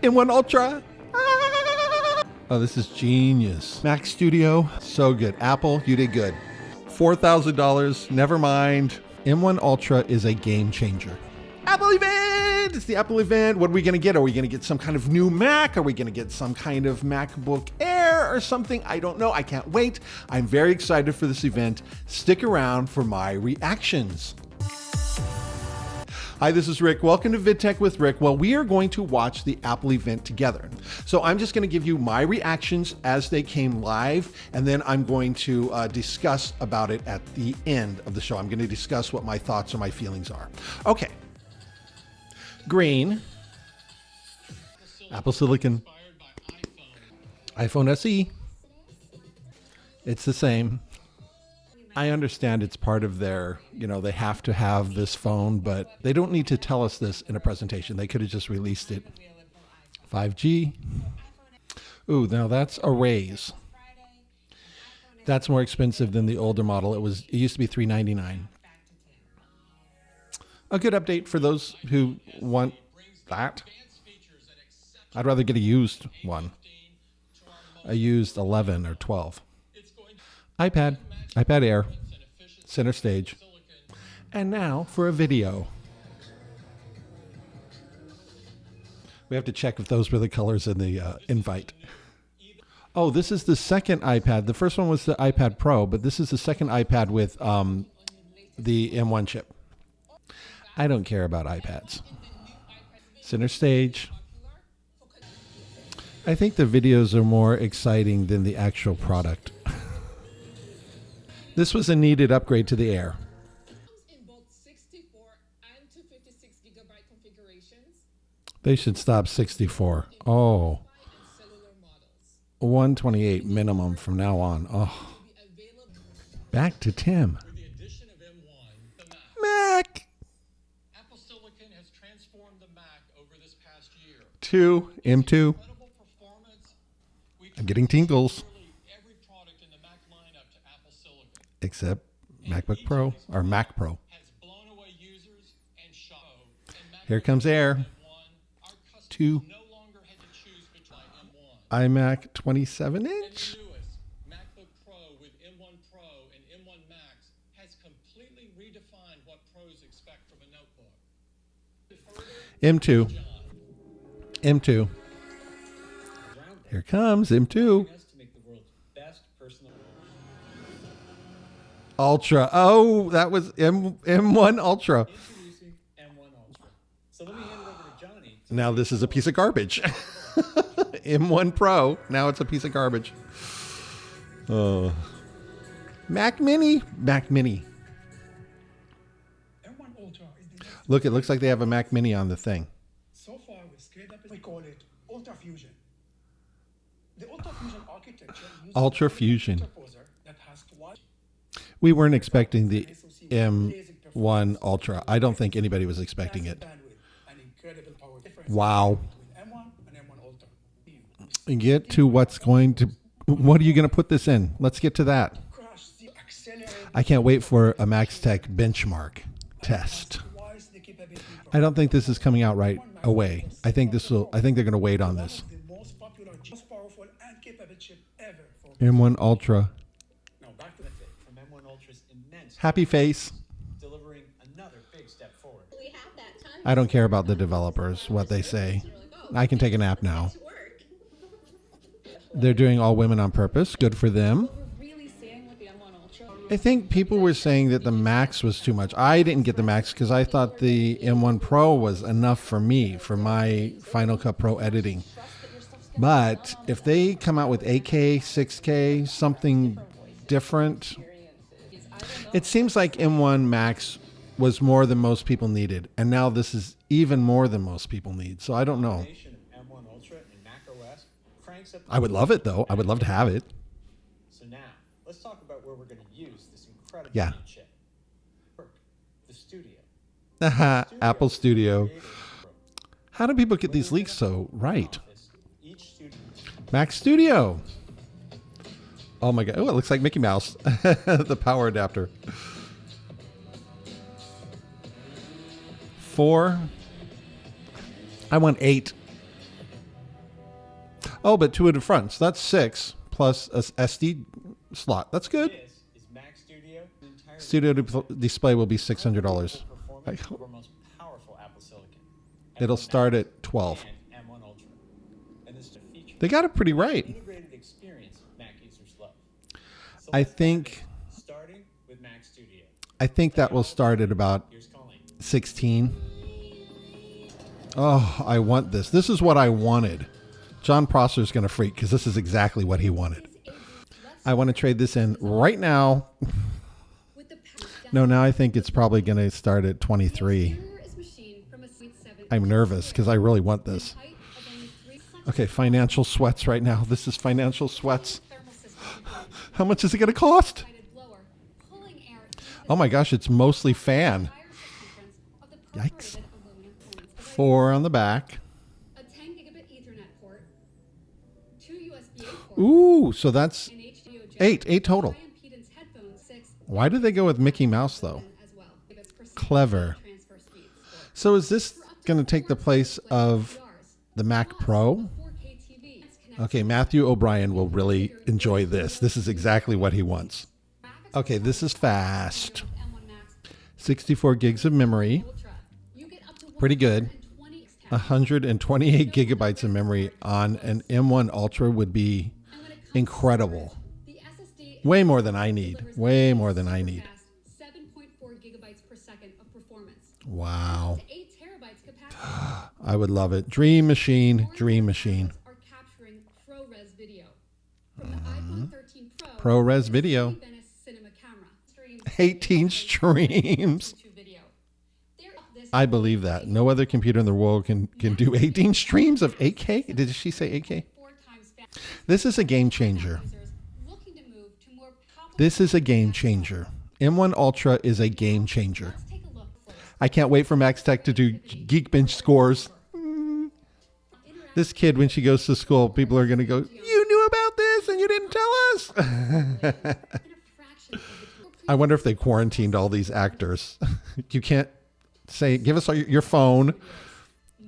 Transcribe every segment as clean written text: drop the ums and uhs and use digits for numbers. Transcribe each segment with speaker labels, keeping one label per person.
Speaker 1: M1 Ultra. Oh, this is genius. Mac Studio, so good. Apple, you did good. $4,000, never mind. M1 Ultra is a game changer. Apple event! It's the Apple event. What are we gonna get? Are we gonna get some kind of new Mac? Are we gonna get some kind of MacBook Air or something? I don't know. I can't wait. I'm very excited for this event. Stick around for my reactions. Hi, this is Rick. Welcome to VidTech with Rick. Well, we are going to watch the Apple event together. So I'm just going to give you my reactions as they came live, and then I'm going to discuss about it at the end of the show. I'm going to discuss what my thoughts or my feelings are. Okay. Green. Apple Silicon. iPhone SE. It's the same. I understand it's part of their, they have to have this phone, but they don't need to tell us this in a presentation. They could have just released it. 5G. Ooh, now that's arrays. That's more expensive than the older model. It used to be $399. A good update for those who want that. I'd rather get a used one. A used 11 or 12. iPad Air, center stage. And now for a video. We have to check if those were the colors in the invite. Oh, this is the second iPad. The first one was the iPad Pro, but this is the second iPad with the M1 chip. I don't care about iPads. Center stage. I think the videos are more exciting than the actual product. This was a needed upgrade to the Air.
Speaker 2: In both 64 and 256 gigabyte configurations.
Speaker 1: They should stop 64. Oh. 128 minimum from now on. Oh. Back to Tim. Mac.
Speaker 3: Apple Silicon has transformed the Mac over this past year.
Speaker 1: M2. I'm getting tingles. Except MacBook Pro or Mac Pro. Here comes Air. 2 iMac 27-inch.
Speaker 3: MacBook Pro with M1 Pro and M1 Max has completely redefined what pros expect from a notebook.
Speaker 1: M2. Here comes M2. Ultra. Oh, that was M1 Ultra.
Speaker 3: Introducing M1 Ultra. So let me hand it over to Johnny.
Speaker 1: Now this is a piece of garbage. M1 Pro. Now it's a piece of garbage. Oh. Mac Mini.
Speaker 3: M1 Ultra is the
Speaker 1: Look, it looks like they have a Mac Mini on the thing.
Speaker 3: So far we scaled up, we call it Ultra Fusion. The Ultra Fusion architecture uses
Speaker 1: Ultra Fusion.
Speaker 3: interposer that has twice.
Speaker 1: We weren't expecting the M1 Ultra. I don't think anybody was expecting it. Wow. Get to what are you going to put this in? Let's get to that. I can't wait for a MaxTech benchmark test. I don't think this is coming out right away. I think they're going to wait on this. M1 Ultra. Happy face.
Speaker 3: Delivering another big step forward.
Speaker 1: I don't care about the developers, what they say. I can take a nap now. They're doing all women on purpose. Good for them. I think people were saying that the Max was too much. I didn't get the Max because I thought the M1 Pro was enough for me, for my Final Cut Pro editing. But if they come out with 8K, 6K, something different, it seems like M1 Max was more than most people needed, and now this is even more than most people need. So I don't know. I would love it, though. I would love to have it.
Speaker 3: So now, let's talk about where we're going to use this incredible chip. The Studio.
Speaker 1: Apple Studio. How do people get these leaks so right? Mac Studio. Oh my God. Oh, it looks like Mickey Mouse. The power adapter. 4. I want 8. Oh, but 2 in the front. So that's 6 plus a SD slot. That's good.
Speaker 3: This is Mac Studio.
Speaker 1: Studio display will be $600.
Speaker 3: Performance of our most powerful Apple silicon.
Speaker 1: It'll
Speaker 3: M1
Speaker 1: start
Speaker 3: Max
Speaker 1: at 12.
Speaker 3: and M1 Ultra. And this is a feature.
Speaker 1: They got it pretty right.
Speaker 3: Integrated experience Mac users love. So
Speaker 1: I
Speaker 3: let's
Speaker 1: think
Speaker 3: starting with Mac Studio.
Speaker 1: that will start at about
Speaker 3: Here's calling.
Speaker 1: 16. Oh, I want this. This is what I wanted. John Prosser's going to freak because this is exactly what he wanted. I want to trade this in right now. No, now I think it's probably going to start at 23. I'm nervous because I really want this. Okay, financial sweats right now. This is financial sweats. How much is it going to cost? Oh my gosh, it's mostly fan. Yikes. 4 on the back.
Speaker 4: A 10 gigabit Ethernet port, 2 USB-A ports,
Speaker 1: Ooh, so that's
Speaker 4: an HDMI jack,
Speaker 1: 8 total.
Speaker 4: high impedance headphones, 6
Speaker 1: Why did they go with Mickey Mouse though?
Speaker 4: as well.
Speaker 1: Clever.
Speaker 4: Transfer speeds.
Speaker 1: So is this going to take the place of the Mac Pro?
Speaker 4: 4K TV.
Speaker 1: Okay, Matthew O'Brien will really enjoy this. This is exactly what he wants. Okay, this is fast.
Speaker 4: M1 Max
Speaker 1: 64 gigs of memory.
Speaker 4: Ultra. You get up to
Speaker 1: Pretty good.
Speaker 4: 120
Speaker 1: 128 gigabytes of memory on an M1 Ultra would be incredible.
Speaker 4: The SSD
Speaker 1: Way more than I need. Way more than I need.
Speaker 4: 7.4 gigabytes per second of performance.
Speaker 1: Wow.
Speaker 4: 8 terabytes capacity.
Speaker 1: I would love it. Dream machine. Dream machine.
Speaker 4: Are capturing ProRes video. From the iPhone 13 Pro.
Speaker 1: ProRes video.
Speaker 4: Venice cinema camera. Streams
Speaker 1: 18 streams.
Speaker 4: to video. This
Speaker 1: I believe that. No other computer in the world can do 18 streams of 8K. Did she say 8K?
Speaker 4: 4 times faster.
Speaker 1: This is a game changer.
Speaker 4: Users looking to move to more popular.
Speaker 1: This is a game changer. M1 Ultra is a game changer.
Speaker 4: Let's take a look for
Speaker 1: I can't wait for Max Tech to do Geekbench scores. This kid, when she goes to school, people are going to go, "You knew about this and you didn't tell us."
Speaker 4: in a fraction of the
Speaker 1: I wonder if they quarantined all these actors. You can't say, "Give us your phone."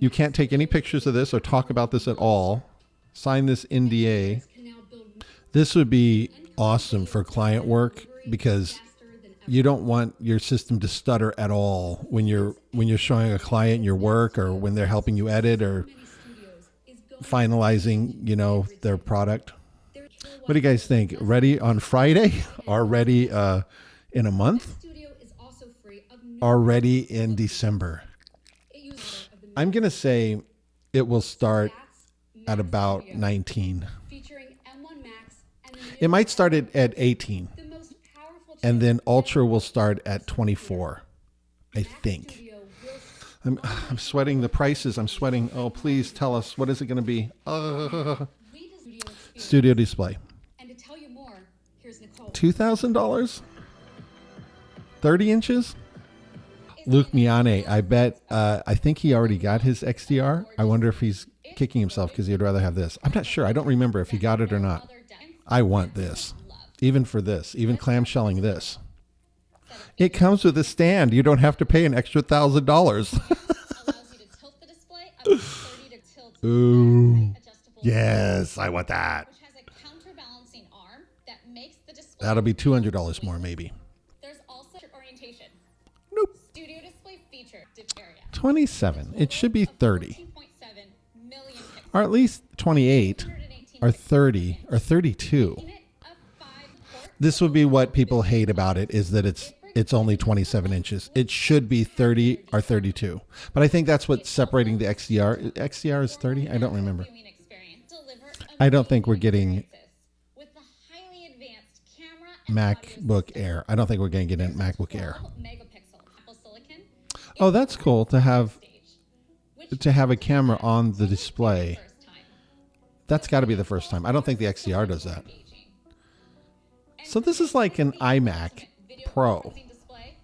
Speaker 1: You can't take any pictures of this or talk about this at all. Sign this NDA.
Speaker 4: can now build
Speaker 1: This would be awesome for client work because
Speaker 4: faster than ever.
Speaker 1: you don't want your system to stutter at all when you're showing a client your work or when they're helping you edit or
Speaker 4: Many studios is going
Speaker 1: finalizing, their product. What do you guys think? Ready on Friday? Or ready in a month?
Speaker 4: studio is also free of new
Speaker 1: Or ready in December?
Speaker 4: users of the
Speaker 1: I'm going to say it will start
Speaker 4: Stats
Speaker 1: at
Speaker 4: Max
Speaker 1: about
Speaker 4: Studio,
Speaker 1: 19.
Speaker 4: featuring M1 Max and the,
Speaker 1: It might start at 18.
Speaker 4: the most powerful
Speaker 1: And
Speaker 4: chip
Speaker 1: then Ultra will start at 24, I think.
Speaker 4: studio will
Speaker 1: I'm sweating the prices. I'm sweating. Oh, please tell us. What is it going to be?
Speaker 4: read the studio experience.
Speaker 1: Studio display.
Speaker 4: And to tell you more, here's Nicole.
Speaker 1: $2,000? 30 inches? Luke Miane, I bet, I think he already got his XDR. I wonder if he's kicking himself because he'd rather have this. I'm not sure. I don't remember if he got it or not. I want this. Even for this. Even clamshelling this. It comes with a stand. You don't have to pay an extra $1,000.
Speaker 5: Allows you to tilt the display up to 30 to tilt.
Speaker 1: Ooh.
Speaker 5: Adjustable
Speaker 1: Yes, I want that.
Speaker 5: which has a counterbalancing arm that makes the display.
Speaker 1: That'll be $200 more, maybe.
Speaker 5: There's also orientation.
Speaker 1: Nope.
Speaker 5: Studio display feature dip area.
Speaker 1: 27. It should be 30.
Speaker 5: 2.7 million pixels.
Speaker 1: Or at least 28.
Speaker 5: 118
Speaker 1: Or 30. Or 32.
Speaker 5: unit of 5 ports.
Speaker 1: This would be what people hate about it, is that it's only 27 inches. It should be 30 or 32. But I think that's what's separating the XDR. XDR is 30? I don't remember.
Speaker 5: Viewing experience. Deliver
Speaker 1: I don't think we're getting
Speaker 5: experiences with the highly advanced camera and audio
Speaker 1: MacBook Air. I don't think we're going to get an MacBook Air.
Speaker 5: 12 megapixel Apple Silicon.
Speaker 1: Oh, that's cool to have
Speaker 5: Stage, which
Speaker 1: a camera on the display.
Speaker 5: first time.
Speaker 1: That's got to be the first time. I don't think the XDR does that.
Speaker 5: Engaging.
Speaker 1: So this is like an iMac
Speaker 5: Video
Speaker 1: Pro,
Speaker 5: processing display.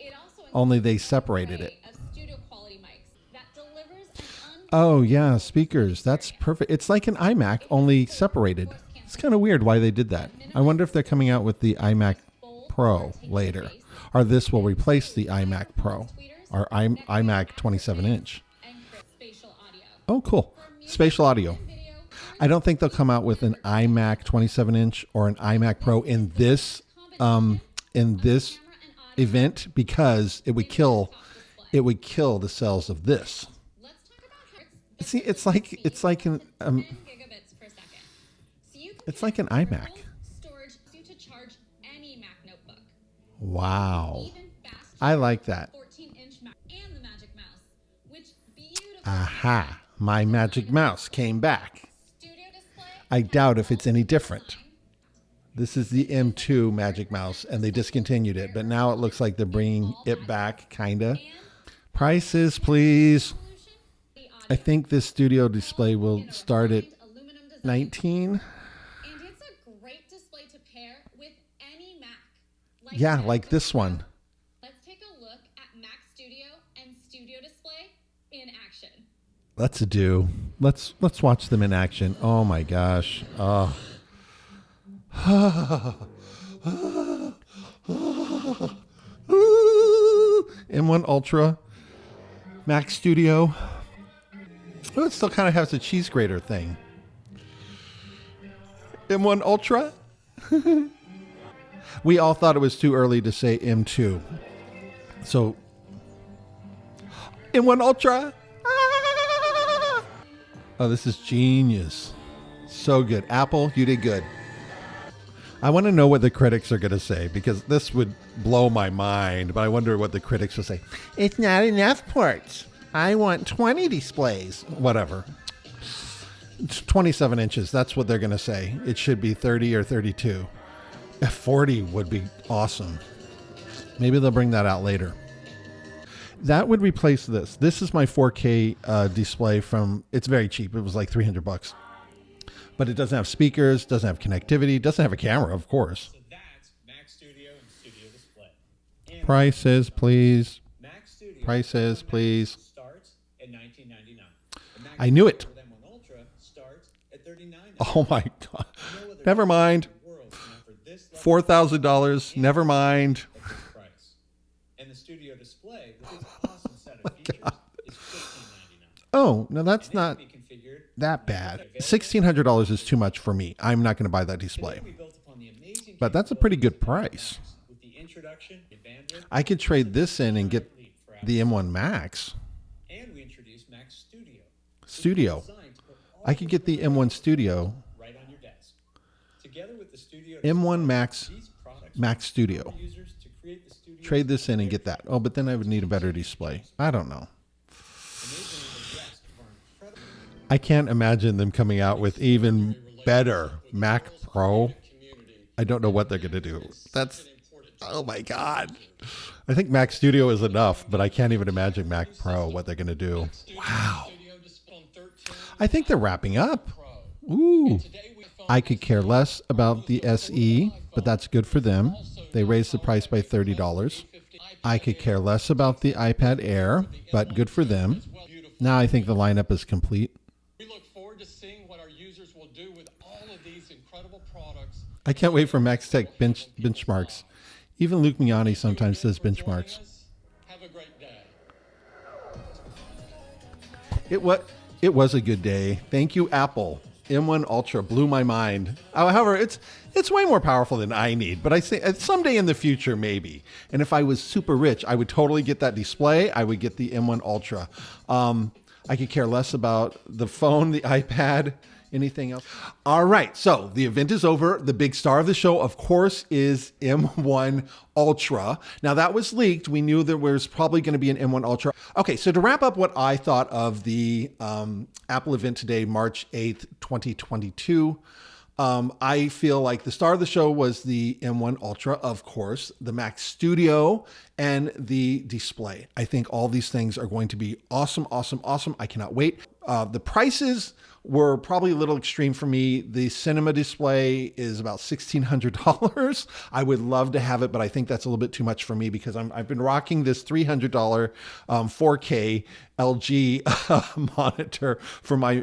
Speaker 5: It also
Speaker 1: only they separated it.
Speaker 5: includes an array of studio quality mics that delivers an
Speaker 1: Oh, yeah, speakers. That's perfect. It's like an iMac, only separated. It's kind of weird why they did that. I wonder if they're coming out with the iMac Pro later, or this will replace the iMac Pro, or iMac 27-inch.
Speaker 5: and crisp spatial audio.
Speaker 1: Oh, cool. Spatial audio.
Speaker 5: Video
Speaker 1: I don't think they'll come out with an iMac 27-inch or an iMac Pro in this event because it would kill the sales of this.
Speaker 5: Let's talk about how it's
Speaker 1: See, it's like an
Speaker 5: 10 gigabits per second. So you can
Speaker 1: it's like an iMac.
Speaker 5: storage due to charge any Mac notebook.
Speaker 1: Wow.
Speaker 5: Even faster.
Speaker 1: I like that.
Speaker 5: 14-inch Mac and the Magic Mouse, which beautifully
Speaker 1: Aha. My Magic Mouse came back.
Speaker 5: studio display.
Speaker 1: I doubt if it's any different. This is the M2 Magic Mouse, and they discontinued it, but now it looks like they're bringing it back, kinda. Prices, please. I think this studio display will start at
Speaker 5: Aluminum design.
Speaker 1: 19.
Speaker 5: And it's a great display to pair with any Mac.
Speaker 1: Yeah, like this one.
Speaker 5: Let's take a look at Mac Studio and Studio Display in action.
Speaker 1: Let's watch them in action. Oh my gosh. Oh. M1 Ultra, Mac Studio. Oh, it still kind of has a cheese grater thing. M1 Ultra. We all thought it was too early to say M2. So, M1 Ultra. Ah! Oh, this is genius. So good. Apple, you did good. I want to know what the critics are going to say because this would blow my mind, but I wonder what the critics will say. It's not enough ports. I want 20 displays. Whatever. It's 27 inches. That's what they're going to say. It should be 30 or 32. 40 would be awesome. Maybe they'll bring that out later. That would replace this. This is my 4K display from, it's very cheap. It was like $300. But it doesn't have speakers, doesn't have connectivity, doesn't have a camera, of course.
Speaker 3: So that's Mac Studio and Studio Display. And
Speaker 1: Prices, please.
Speaker 3: Mac Studio
Speaker 1: Prices, please.
Speaker 3: starts at $19.99. The Mac
Speaker 1: I knew it.
Speaker 3: Studio with M1 Ultra starts at $39.99.
Speaker 1: Oh my God.
Speaker 3: No other
Speaker 1: Never mind.
Speaker 3: in the world can offer this level
Speaker 1: $4,000. Never mind.
Speaker 3: at this price. And the Studio Display with its awesome set of features is $15.99.
Speaker 1: Oh, no, that's
Speaker 3: And it
Speaker 1: not
Speaker 3: can be configured
Speaker 1: that bad. $1,600 is too much for me. I'm not going to buy that display.
Speaker 3: we built upon the amazing
Speaker 1: But that's a pretty good price.
Speaker 3: with the introduction, the bandwidth,
Speaker 1: I could trade this in and get the M1 Max
Speaker 3: and we introduced Mac Studio.
Speaker 1: Studio.
Speaker 3: Designed to put all
Speaker 1: I could get the M1 Studio,
Speaker 3: right on your desk. Together with the Studio
Speaker 1: M1 Max,
Speaker 3: these products
Speaker 1: Max Studio.
Speaker 3: allow users to create the studio
Speaker 1: Trade this in and get that. Oh, but then I would need a better display. I don't know.
Speaker 3: enabling the rest of our incredible
Speaker 1: I can't imagine them coming out with even better Mac Pro. I don't know what they're going to do. That's, oh my God. I think Mac Studio is enough, but I can't even imagine Mac Pro, what they're going to do. Wow. I think they're wrapping up. Ooh. I could care less about the SE, but that's good for them. They raised the price by $30. I could care less about the iPad Air, but good for them. Now I think the lineup is complete.
Speaker 6: We look forward to seeing what our users will do with all of these incredible products.
Speaker 1: I can't wait for Max Tech benchmarks. Even Luke Miani sometimes says benchmarks.
Speaker 6: Have a great day.
Speaker 1: It was a good day. Thank you, Apple. M1 Ultra blew my mind. However, it's way more powerful than I need, but I say someday in the future, maybe. And if I was super rich, I would totally get that display. I would get the M1 Ultra. I could care less about the phone, the iPad, anything else. All right, so the event is over. The big star of the show, of course, is M1 Ultra. Now, that was leaked. We knew there was probably going to be an M1 Ultra. Okay, so to wrap up what I thought of the Apple event today, March 8th, 2022, I feel like the star of the show was the M1 Ultra, of course, the Mac Studio, and the display. I think all these things are going to be awesome, awesome, awesome. I cannot wait. The prices were probably a little extreme for me. The cinema display is about $1,600. I would love to have it, but I think that's a little bit too much for me because I've been rocking this $300 4K LG monitor for my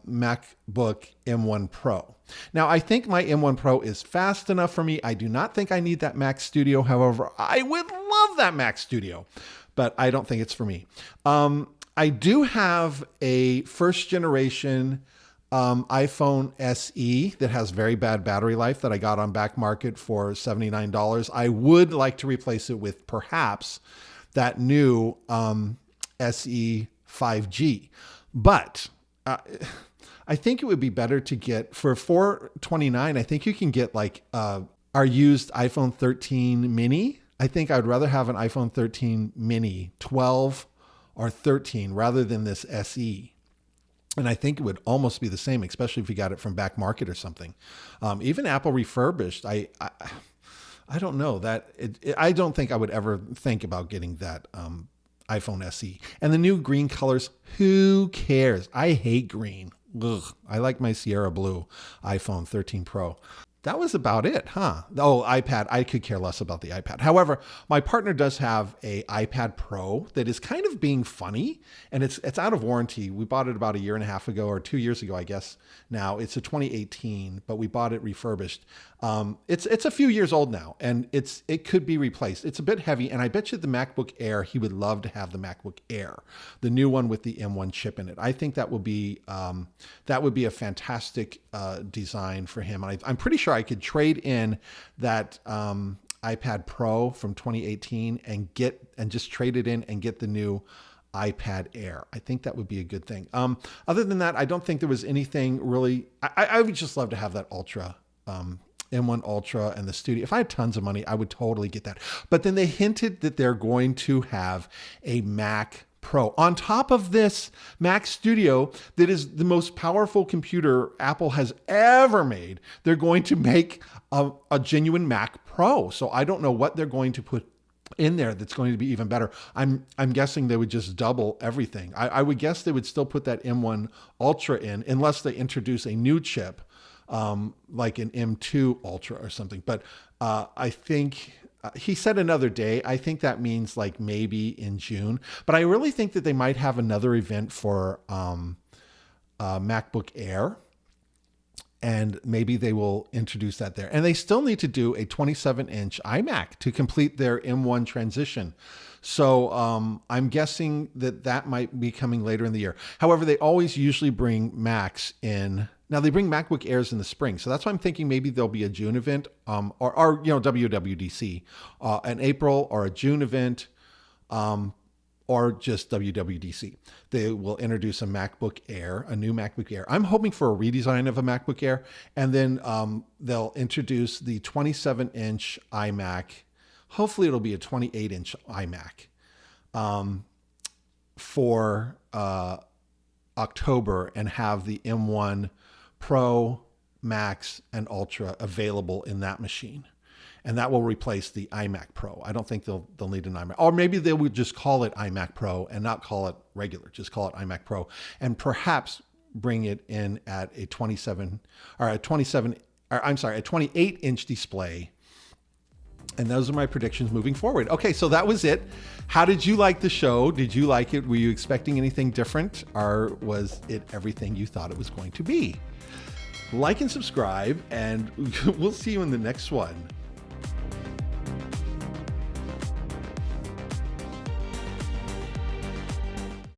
Speaker 1: MacBook M1 Pro. Now, I think my M1 Pro is fast enough for me. I do not think I need that Mac Studio. However, I would love that Mac Studio, but I don't think it's for me. I do have a first generation iPhone SE that has very bad battery life that I got on back market for $79. I would like to replace it with perhaps that new SE 5G. But I think it would be better to get for $429. I think you can get like our used iPhone 13 mini. I think I'd rather have an iPhone 13 mini 12 or 13 rather than this SE. And I think it would almost be the same, especially if you got it from back market or something. Even Apple refurbished, I don't know that I don't think I would ever think about getting that iPhone SE. And the new green colors, who cares? I hate green. Ugh. I like my Sierra Blue iPhone 13 Pro. That was about it, huh? Oh, iPad. I could care less about the iPad. However, my partner does have a iPad Pro that is kind of being funny, and it's out of warranty. We bought it about 1.5 years ago, or 2 years ago, I guess. Now it's a 2018, but we bought it refurbished. It's a few years old now, and it could be replaced. It's a bit heavy, and I bet you the MacBook Air, he would love to have the MacBook Air, the new one with the M1 chip in it. I think that would be a fantastic design for him. And I'm pretty sure I could trade in that iPad Pro from 2018 and just trade it in and get the new iPad Air. I think that would be a good thing. Other than that, I don't think there was anything really. I would just love to have that Ultra. M1 Ultra and the Studio. If I had tons of money, I would totally get that. But then they hinted that they're going to have a Mac Pro on top of this Mac Studio that is the most powerful computer Apple has ever made. They're going to make a genuine Mac Pro. So I don't know what they're going to put in there that's going to be even better. I'm guessing they would just double everything. I would guess they would still put that M1 Ultra in unless they introduce a new chip, like an M2 Ultra or something. But I think he said another day. I think that means like maybe in June. But I really think that they might have another event for MacBook Air. And maybe they will introduce that there. And they still need to do a 27-inch iMac to complete their M1 transition. So I'm guessing that might be coming later in the year. However, they always usually bring Macs in. Now they bring MacBook Airs in the spring. So that's why I'm thinking maybe there'll be a June event or WWDC, an April or a June event, or just WWDC. They will introduce a MacBook Air, a new MacBook Air. I'm hoping for a redesign of a MacBook Air, and then they'll introduce the 27-inch iMac. Hopefully it'll be a 28-inch iMac for October, and have the M1 Pro, Max, and Ultra available in that machine. And that will replace the iMac Pro. I don't think they'll need an iMac. Or maybe they would just call it iMac Pro and not call it regular. Just call it iMac Pro. And perhaps bring it in at a 28-inch display. And those are my predictions moving forward. Okay, so that was it. How did you like the show? Did you like it? Were you expecting anything different? Or was it everything you thought it was going to be? Like and subscribe, and we'll see you in the next one.